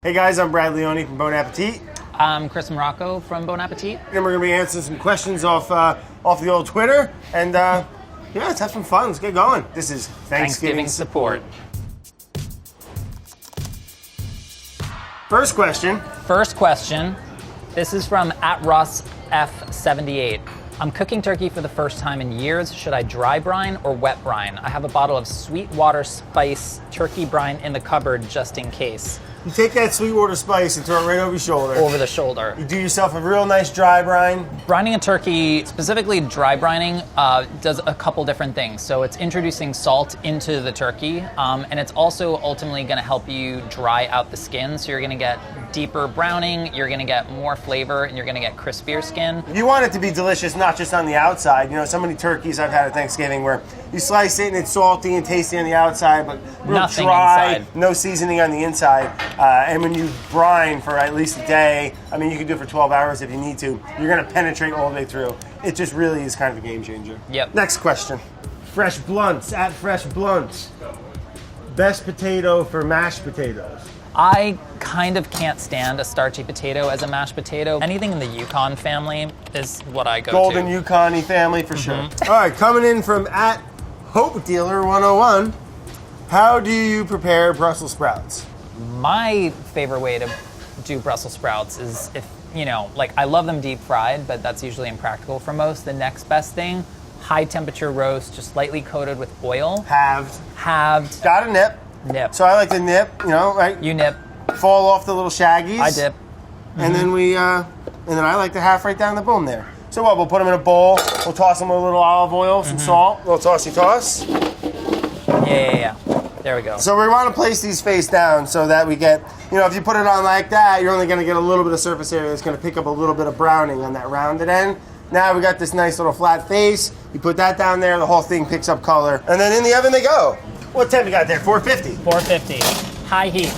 Hey guys, I'm Brad Leone from Bon Appetit. I'm Chris Morocco from Bon Appetit. And we're going to be answering some questions off the old Twitter. And yeah, let's have some fun. Let's get going. This is Thanksgiving support. First question. This is from @RossF78. I'm cooking turkey for the first time in years. Should I dry brine or wet brine? I have a bottle of Sweetwater Spice turkey brine in the cupboard just in case. You take that Sweetwater Spice and throw it right over your shoulder. Over the shoulder. You do yourself a real nice dry brine. Brining a turkey, specifically dry brining, does a couple different things. So it's introducing salt into the turkey, and it's also ultimately going to help you dry out the skin. So you're going to get deeper browning, you're going to get more flavor, and you're going to get crispier skin. You want it to be delicious, not just on the outside. You know, so many turkeys I've had at Thanksgiving where you slice it and it's salty and tasty on the outside, but real Nothing dry, inside. no seasoning on the inside. And when you brine for at least a day, I mean, you can do it for 12 hours if you need to, you're going to penetrate all the way through. It just really is kind of a game changer. Yep. Next question. Fresh Blunts, @FreshBlunts. Best potato for mashed potatoes. I kind of can't stand a starchy potato as a mashed potato. Anything in the Yukon family is what I go Golden to. Yukon-y family for sure. All right, coming in from @HopeDealer101. How do you prepare Brussels sprouts? My favorite way to do Brussels sprouts is if, like I love them deep fried, but that's usually impractical for most. The next best thing, high temperature roast, just lightly coated with oil. Halved. Got a nip. Nip. So I like to nip, right? You nip. Fall off the little shaggies. I dip. And then and then I like to half right down the bone there. So what, we'll put them in a bowl, we'll toss them with a little olive oil, some salt, a little tossy toss. Yeah. There we go. So we want to place these face down so that we get, if you put it on like that, you're only going to get a little bit of surface area that's going to pick up a little bit of browning on that rounded end. Now we got this nice little flat face. You put that down there, the whole thing picks up color. And then in the oven they go. What temp you got there? 450? 450. High heat.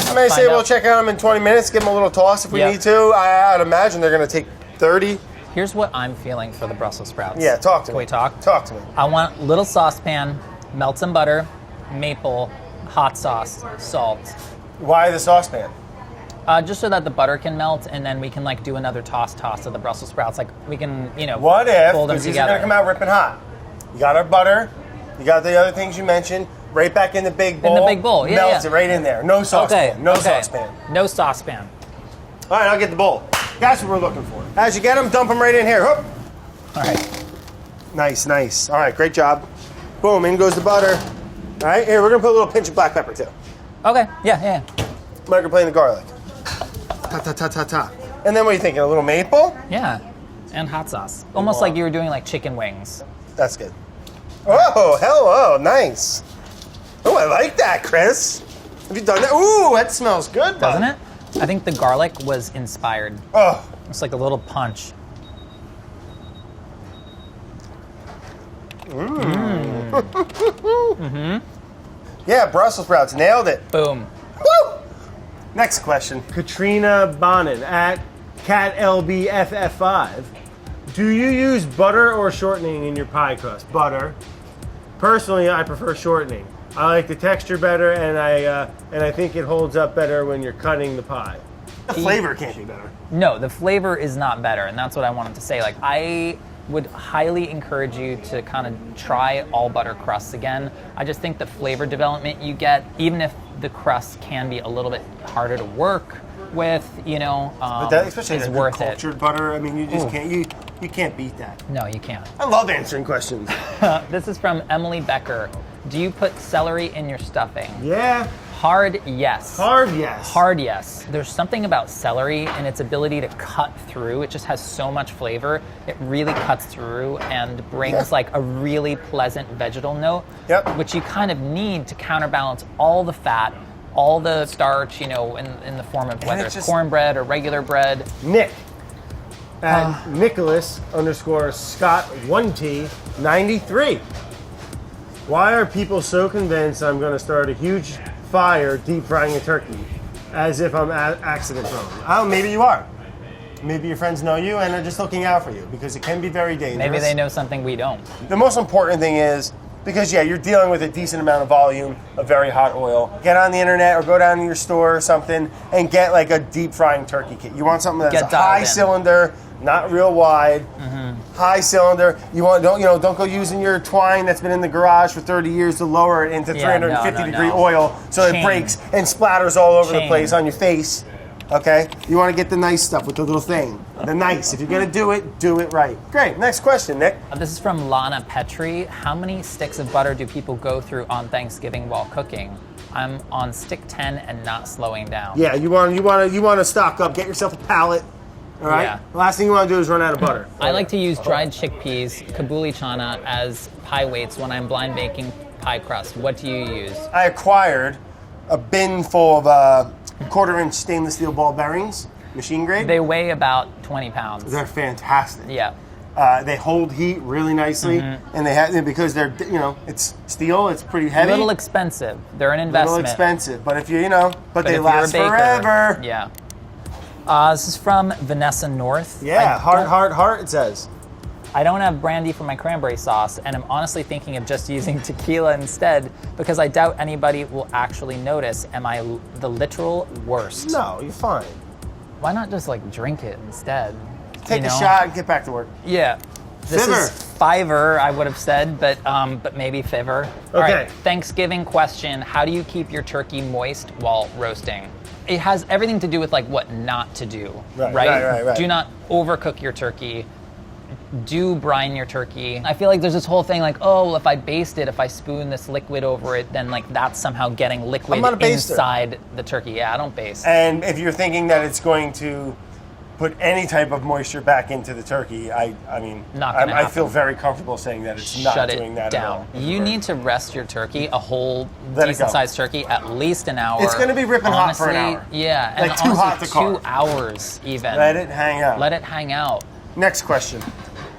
I may say we'll check out them in 20 minutes, give them a little toss if we need to. I'd imagine they're going to take 30. Here's what I'm feeling for the Brussels sprouts. Yeah, talk to me. Can we talk? Talk to me. I want a little saucepan, melt some butter, maple, hot sauce, salt. Why the saucepan? Just so that the butter can melt, and then we can do another toss of the Brussels sprouts. Like we can, What if, fold them because these are together. going to come out ripping hot. You got our butter, you got the other things you mentioned, right back in the big bowl. In the big bowl, yeah. Melts it right in there. No saucepan. Okay. No saucepan. No saucepan. All right, I'll get the bowl. That's what we're looking for. As you get them, dump them right in here. Whoop. All right. Nice. All right, great job. Boom, in goes the butter. All right, here, we're going to put a little pinch of black pepper, too. Okay, yeah. Microplane the garlic. Ta. And then what are you thinking, a little maple? Yeah, and hot sauce. Almost like you were doing chicken wings. That's good. Oh, hello, nice. Oh, I like that, Chris. Have you done that? Ooh, that smells good, bud. Doesn't it? I think the garlic was inspired. Oh. It's like a little punch. Yeah, Brussels sprouts, nailed it. Boom. Woo! Next question. Katrina Bonin @CatLBFF5. Do you use butter or shortening in your pie crust? Butter. Personally, I prefer shortening. I like the texture better, and I think it holds up better when you're cutting the pie. The flavor can't be better. No, the flavor is not better, and that's what I wanted to say. I would highly encourage you to kind of try all butter crusts again. I just think the flavor development you get, even if the crust can be a little bit harder to work with, But that, especially is the worth cultured butter. I mean, you just can't. You can't beat that. No, you can't. I love answering questions. This is from Emily Becker. Do you put celery in your stuffing? Yeah. Hard yes. Hard yes. Hard yes. There's something about celery and its ability to cut through. It just has so much flavor. It really cuts through and brings a really pleasant vegetal note, which you kind of need to counterbalance all the fat, all the starch, in the form of whether it's cornbread or regular bread. Nick at Nicholas_Scott1T93. Why are people so convinced I'm going to start a huge fire deep frying a turkey as if I'm accident prone? Oh, maybe you are. Maybe your friends know you and are just looking out for you because it can be very dangerous. Maybe they know something we don't. The most important thing is because yeah, you're dealing with a decent amount of volume of very hot oil. Get on the internet or go down to your store or something and get like a deep frying turkey kit. You want something that's a high cylinder, not real wide, high cylinder. You want don't go using your twine that's been in the garage for 30 years to lower it into 350 degree oil so it breaks and splatters all over the place on your face. Okay, you want to get the nice stuff with the little thing. The nice. If you're gonna do it right. Great. Next question, Nick. This is from Lana Petrie. How many sticks of butter do people go through on Thanksgiving while cooking? I'm on stick 10 and not slowing down. Yeah, you want to stock up. Get yourself a pallet. All right. Yeah. The last thing you want to do is run out of butter. I like to use dried chickpeas, kabuli chana as pie weights when I'm blind baking pie crust. What do you use? I acquired a bin full of 1/4-inch stainless steel ball bearings, machine grade. They weigh about 20 pounds. They're fantastic. Yeah. They hold heat really nicely, and they have because they're it's steel. It's pretty heavy. A little expensive. They're an investment. A little expensive, but if but they last forever. Yeah. This is from Vanessa North. Yeah, heart. It says. I don't have brandy for my cranberry sauce, and I'm honestly thinking of just using tequila instead because I doubt anybody will actually notice. Am I the literal worst? No, you're fine. Why not just drink it instead? Take a shot and get back to work. Yeah. This is Fiverr, I would have said, but maybe Fiverr. Okay. All right, Thanksgiving question. How do you keep your turkey moist while roasting? It has everything to do with what not to do, right? Do not overcook your turkey. Do brine your turkey. I feel like there's this whole thing if I baste it, if I spoon this liquid over it, then that's somehow getting liquid inside the turkey. Yeah, I don't baste. And if you're thinking that it's going to put any type of moisture back into the turkey, I feel very comfortable saying that it's not doing that at all. You need to rest your turkey, a whole decent-sized turkey, at least an hour. It's going to be ripping hot for an hour. Yeah, and too hot to carve. 2 hours even. Let it hang out. Let it hang out. Next question.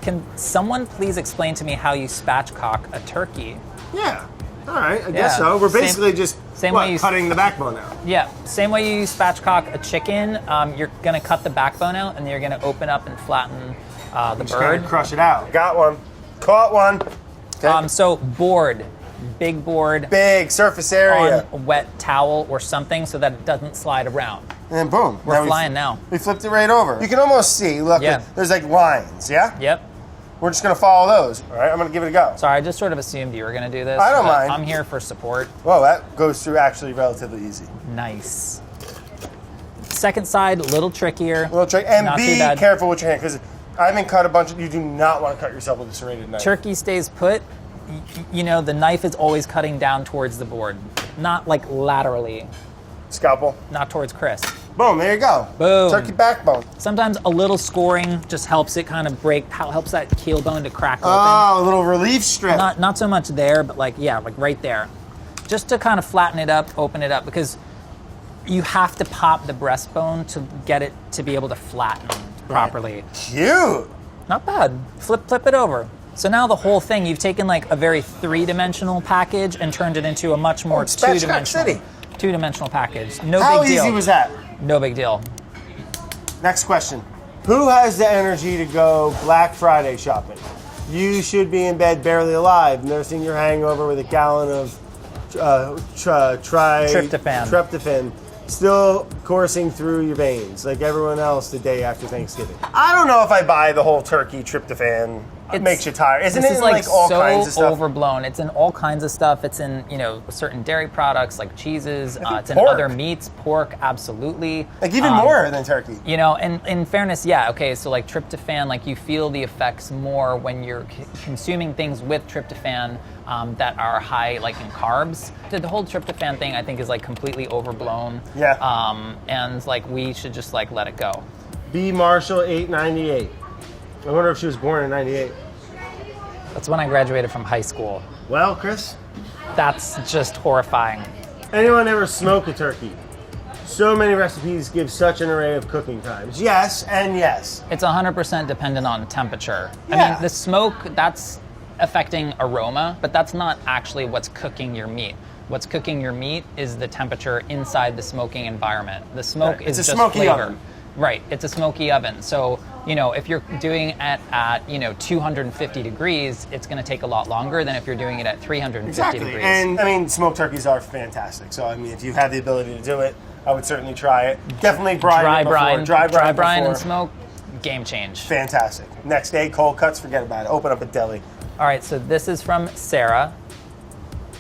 Can someone please explain to me how you spatchcock a turkey? Yeah. All right, I guess so. We're basically just cutting the backbone out. Yeah, same way you spatchcock a chicken. You're going to cut the backbone out, and you're going to open up and flatten the bird. Crush it out. Got one. Caught one. Okay. So board. Big board. Big surface area. On a wet towel or something so that it doesn't slide around. And then boom. We're flying now. We flipped it right over. You can almost see, look, there's lines, yeah? Yep. We're just going to follow those. All right, I'm going to give it a go. Sorry, I just sort of assumed you were going to do this. I don't mind. I'm here for support. Well, that goes through actually relatively easy. Nice. Second side, a little trickier. And be careful with your hand, because I've been cut a bunch you do not want to cut yourself with a serrated knife. Turkey stays put. The knife is always cutting down towards the board, not laterally. Scalpel. Not towards Chris. Boom, there you go. Boom. Turkey backbone. Sometimes a little scoring just helps it kind of break, helps that keel bone to crack open. Oh, a little relief strip. Not so much there, but right there. Just to kind of flatten it up, open it up, because you have to pop the breastbone to get it to be able to flatten properly. Cute. Not bad. Flip it over. So now the whole thing, you've taken a very 3-dimensional package and turned it into a much more 2-dimensional package. No big deal. How easy was that? No big deal. Next question. Who has the energy to go Black Friday shopping? You should be in bed barely alive, nursing your hangover with a gallon of tryptophan still coursing through your veins like everyone else the day after Thanksgiving. I don't know if I buy the whole turkey tryptophan. It makes you tired. Isn't it like all so kinds of stuff? Overblown. It's in all kinds of stuff. It's in, certain dairy products like cheeses. It's in other meats, pork, absolutely. Even more than turkey. And in fairness, yeah, okay, so tryptophan, you feel the effects more when you're consuming things with tryptophan that are high, in carbs. The whole tryptophan thing, I think, is completely overblown. Yeah. And we should just let it go. B. Marshall 898. I wonder if she was born in 98. That's when I graduated from high school. Well, Chris? That's just horrifying. Anyone ever smoke a turkey? So many recipes give such an array of cooking times. Yes, and yes. It's 100% dependent on temperature. Yeah. I mean, the smoke, that's affecting aroma, but that's not actually what's cooking your meat. What's cooking your meat is the temperature inside the smoking environment. The smoke is just flavor. It's a smoky oven. Right, it's a smoky oven. So you know, if you're doing it at, you know, 250 degrees, it's going to take a lot longer than if you're doing it at 350 degrees. And I mean, smoked turkeys are fantastic. So I mean, if you have the ability to do it, I would certainly try it. Definitely dry brine before. and smoke, game change. Fantastic. Next day, cold cuts, forget about it. Open up a deli. All right, so this is from Sarah.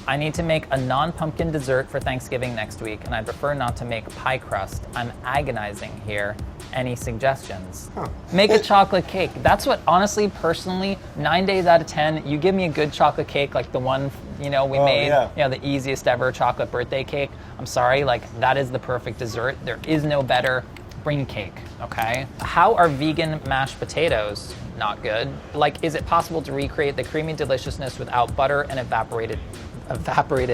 I need to make a non-pumpkin dessert for Thanksgiving next week, and I prefer not to make pie crust. I'm agonizing here. Any suggestions? Make a chocolate cake. That's what, honestly, personally, 9 days out of 10, you give me a good chocolate cake like the one, you know, we made, you know, the easiest ever chocolate birthday cake. I'm sorry, like, that is the perfect dessert. There is no better. Bring cake, okay? How are vegan mashed potatoes? Not good. Like, is it possible to recreate the creamy deliciousness without butter and evaporated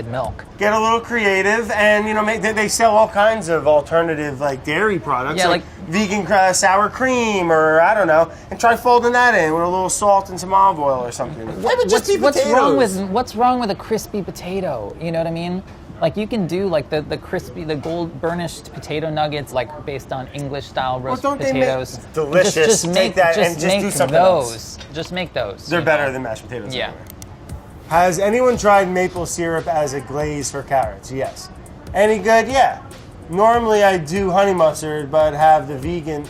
milk? Get a little creative, and you know, they sell all kinds of alternative like dairy products, like vegan sour cream, or I don't know, and try folding that in with a little salt and some olive oil or something. What's wrong with a crispy potato? You know what I mean? Like, you can do like the crispy, the gold burnished potato nuggets, like based on English style roast potatoes. Delicious. Just make that and just do something else. Just make those. They're better than mashed potatoes. Yeah. Anyway. Has anyone tried maple syrup as a glaze for carrots? Yes. Any good? Yeah. Normally I do honey mustard, but have the vegan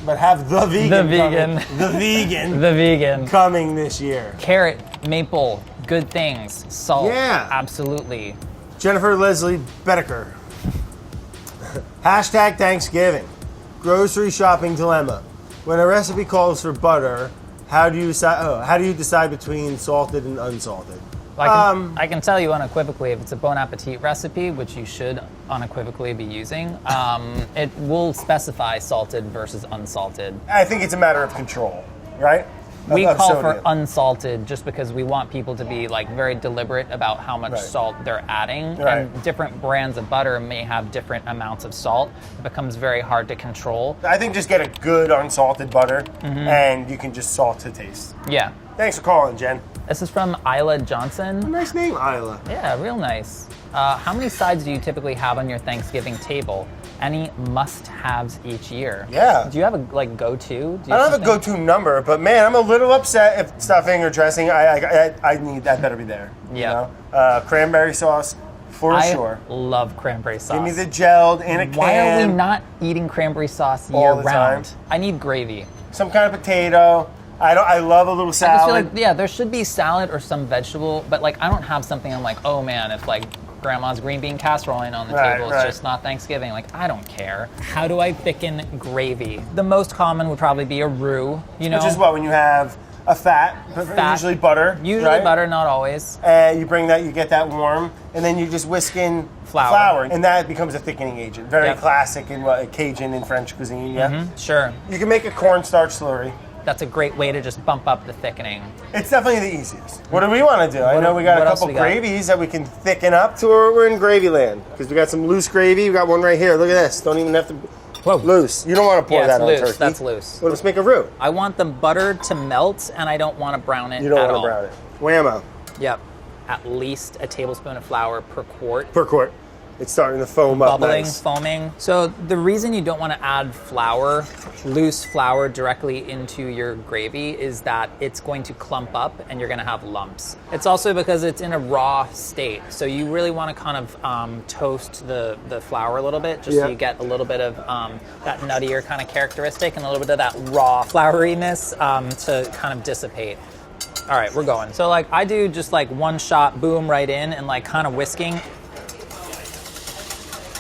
coming this year. Carrot, maple, good things. Salt. Yeah. Absolutely. Jennifer Leslie Bedecker. Hashtag Thanksgiving. Grocery shopping dilemma. When a recipe calls for butter, how do you decide between salted and unsalted? I can tell you unequivocally, if it's a Bon Appetit recipe, which you should unequivocally be using, it will specify salted versus unsalted. I think it's a matter of control, right? We call for unsalted just because we want people to be like very deliberate about how much salt they're adding. Right. And different brands of butter may have different amounts of salt. It becomes very hard to control. I think just get a good unsalted butter, and you can just salt to taste. Yeah. Thanks for calling, Jen. This is from Isla Johnson. A nice name, Isla. Yeah, real nice. How many sides do you typically have on your Thanksgiving table? Any must-haves each year? Yeah. Do you have a go-to? I don't have a go-to number, but man, I'm a little upset if stuffing or dressing. I need that better be there. Yeah. You know? Cranberry sauce for sure. I love cranberry sauce. Give me the gelled in a can. Why are we not eating cranberry sauce year round? I need gravy. Some kind of potato. I love a little salad. I just feel like, there should be salad or some vegetable, but like I don't have something I'm like, oh man, if like grandma's green bean casserole ain't on the table, it's just not Thanksgiving. Like, I don't care. How do I thicken gravy? The most common would probably be a roux, you know? Which is what, when you have a fat, usually butter. Usually butter, not always. You bring that, you get that warm, and then you just whisk in flour, and that becomes a thickening agent. Very classic in Cajun and French cuisine, Sure. You can make a cornstarch slurry. That's a great way to just bump up the thickening. It's definitely the easiest. What do we want to do? I know we got a couple gravies that we can thicken up to where we're in gravy land. Because we got some loose gravy. We got one right here. Look at this. Don't even have to... Loose. You don't want to pour that on turkey. That's loose. Well, let's make a roux. I want the butter to melt, and I don't want to brown it at all. You don't want to brown it. Whammo. Yep. At least a tablespoon of flour per quart. Per quart. It's starting to foam up nice. Foaming. So the reason you don't want to add flour, loose flour, directly into your gravy is that it's going to clump up and you're going to have lumps. It's also because it's in a raw state. So you really want to kind of toast the flour a little bit, just so you get a little bit of that nuttier kind of characteristic and a little bit of that raw flouriness to kind of dissipate. All right, we're going. So like I do just like one shot, boom, right in, and like kind of whisking.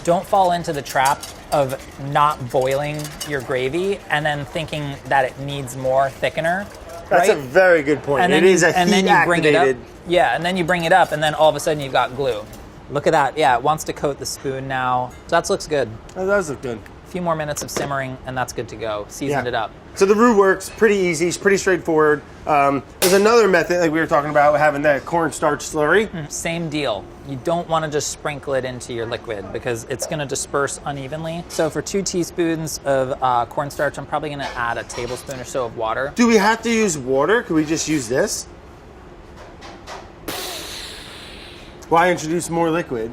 Don't fall into the trap of not boiling your gravy and then thinking that it needs more thickener. That's a very good point. And then it is a heat-activated. Yeah, and then you bring it up, and then all of a sudden you've got glue. Look at that. Yeah, it wants to coat the spoon now. So that looks good. That does look good. A few more minutes of simmering, and that's good to go. Seasoned it up. So the roux works pretty easy. It's pretty straightforward. There's another method, like we were talking about, having that cornstarch slurry. Same deal. You don't want to just sprinkle it into your liquid because it's going to disperse unevenly. So for 2 teaspoons of cornstarch, I'm probably going to add a tablespoon or so of water. Do we have to use water? Could we just use this? Why introduce more liquid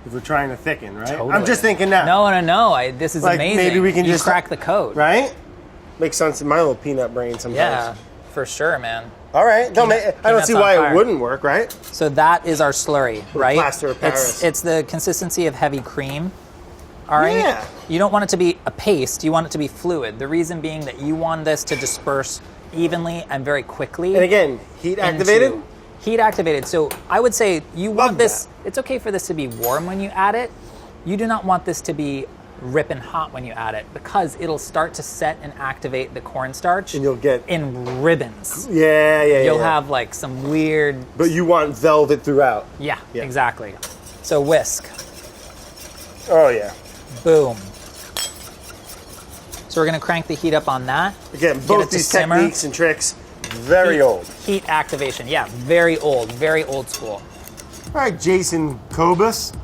if we're trying to thicken, right? Totally. I'm just thinking now. No. This is like amazing. Maybe we can just crack the code. Right? Makes sense in my little peanut brain sometimes. Yeah, for sure, man. All right. I don't see why it wouldn't work, right? So that is our slurry, right? Plaster of Paris. It's the consistency of heavy cream. All right. Yeah. You don't want it to be a paste. You want it to be fluid. The reason being that you want this to disperse evenly and very quickly. And again, heat activated? Heat activated. So I would say you want this. It's okay for this to be warm when you add it. You do not want this to be ripping hot when you add it, because it'll start to set and activate the cornstarch. And you'll get in ribbons. Yeah. You'll have like some weird. But you want velvet throughout. Yeah, exactly. So whisk. Oh yeah. Boom. So we're gonna crank the heat up on that. Again, both these techniques and tricks, very old. Heat activation, yeah, very old school. All right, Jason Kobus.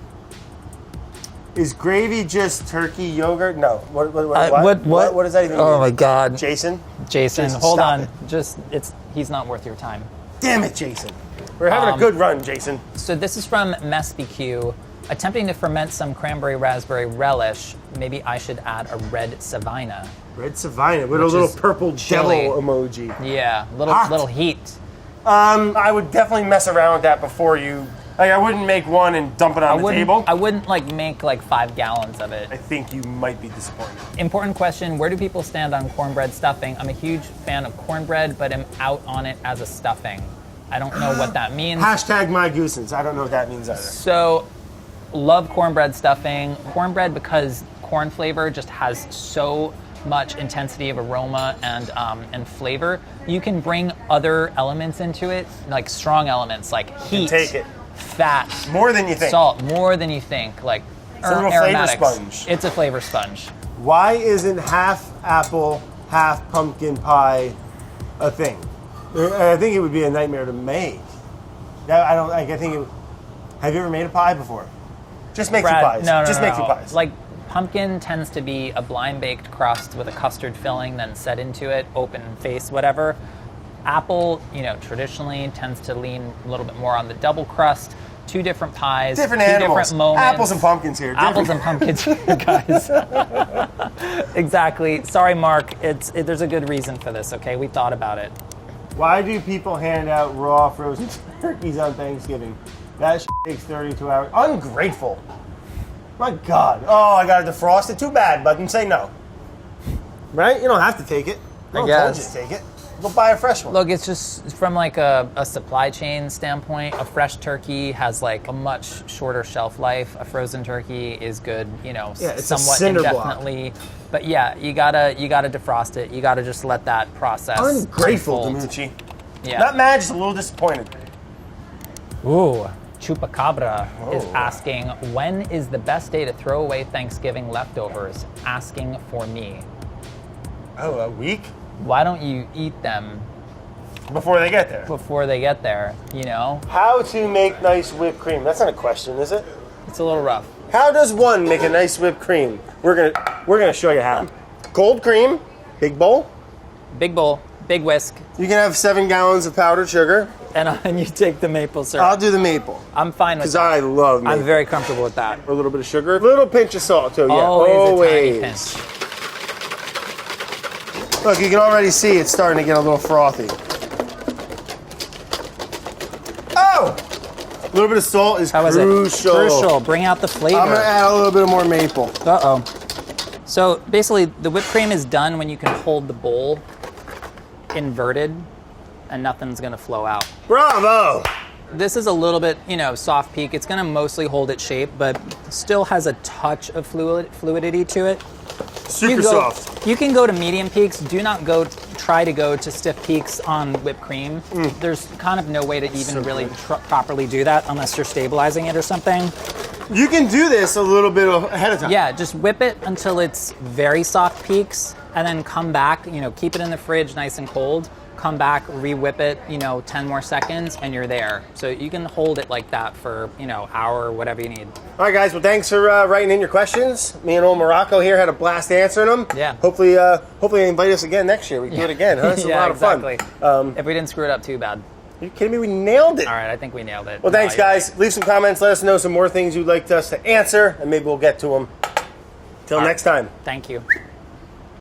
Is gravy just turkey yogurt? No. What does that even mean? Oh my God. Jason, hold stop on. it. He's not worth your time. Damn it, Jason. We're having a good run, Jason. So this is from MSBQ. Attempting to ferment some cranberry raspberry relish, maybe I should add a red savina. Red savina with a little purple devil emoji. Yeah, little heat. I would definitely mess around with that before you. Like, I wouldn't make one and dump it on the table. I wouldn't make 5 gallons of it. I think you might be disappointed. Important question, where do people stand on cornbread stuffing? I'm a huge fan of cornbread, but am out on it as a stuffing. I don't know what that means. Hashtag my goosens. I don't know what that means either. So, love cornbread stuffing. Cornbread, because corn flavor just has so much intensity of aroma and flavor. You can bring other elements into it, like strong elements, like heat. Take it. Fat. More than you think. Salt, more than you think. Like it's a little aromatics. flavor sponge. It's a flavor sponge. Why isn't half apple, half pumpkin pie a thing? I think it would be a nightmare to make. I think it. Have you ever made a pie before? Just make Brad, two pies. No, Just make two pies. Like pumpkin tends to be a blind baked crust with a custard filling, then set into it, open face, whatever. Apple, traditionally tends to lean a little bit more on the double crust. 2 different pies, different two animals. Different moments. Apples and pumpkins here. Apples and pumpkins here, guys. Exactly. Sorry, Mark. There's a good reason for this. Okay, we thought about it. Why do people hand out raw frozen turkeys on Thanksgiving? That takes 32 hours. Ungrateful. My God. Oh, I got to defrost it. Too bad, button. Say no. Right? You don't have to take it. I told you to take it. Go buy a fresh one. Look, it's just from like a supply chain standpoint, a fresh turkey has like a much shorter shelf life. A frozen turkey is good, it's somewhat indefinitely. But yeah, you gotta defrost it. You gotta just let that process. Ungrateful, unfold. Damucci. Yeah. Not mad, just a little disappointed. Ooh, Chupacabra is asking, when is the best day to throw away Thanksgiving leftovers? Asking for me. Oh, a week? Why don't you eat them before they get there? How to make nice whipped cream? That's not a question, is it? It's a little rough. How does one make a nice whipped cream? We're gonna show you how. Cold cream, big bowl. Big bowl, big whisk. You can have 7 gallons of powdered sugar. And you take the maple syrup. I'll do the maple. I'm fine with that. Because I love maple. I'm very comfortable with that. A little bit of sugar. A little pinch of salt, too. Yeah. Always a tiny pinch. Look, you can already see it's starting to get a little frothy. Oh! A little bit of salt is crucial. Crucial. Bring out the flavor. I'm going to add a little bit more maple. Uh-oh. So basically, the whipped cream is done when you can hold the bowl inverted and nothing's going to flow out. Bravo! This is a little bit, soft peak. It's going to mostly hold its shape, but still has a touch of fluidity to it. Super soft. You can go to medium peaks. Do not try to go to stiff peaks on whipped cream. There's kind of no way to even really properly do that unless you're stabilizing it or something. You can do this a little bit ahead of time. Yeah, just whip it until it's very soft peaks and then come back, keep it in the fridge nice and cold. Come back, re-whip it, 10 more seconds, and you're there. So you can hold it like that for, hour or whatever you need. All right, guys. Well, thanks for writing in your questions. Me and old Morocco here had a blast answering them. Yeah. Hopefully invite us again next year. We can do it again, huh? It's a lot of fun. If we didn't screw it up too bad. Are you kidding me? We nailed it. All right, I think we nailed it. Well, thanks, guys. Leave some comments. Let us know some more things you'd like us to answer, and maybe we'll get to them. Till next time. Thank you.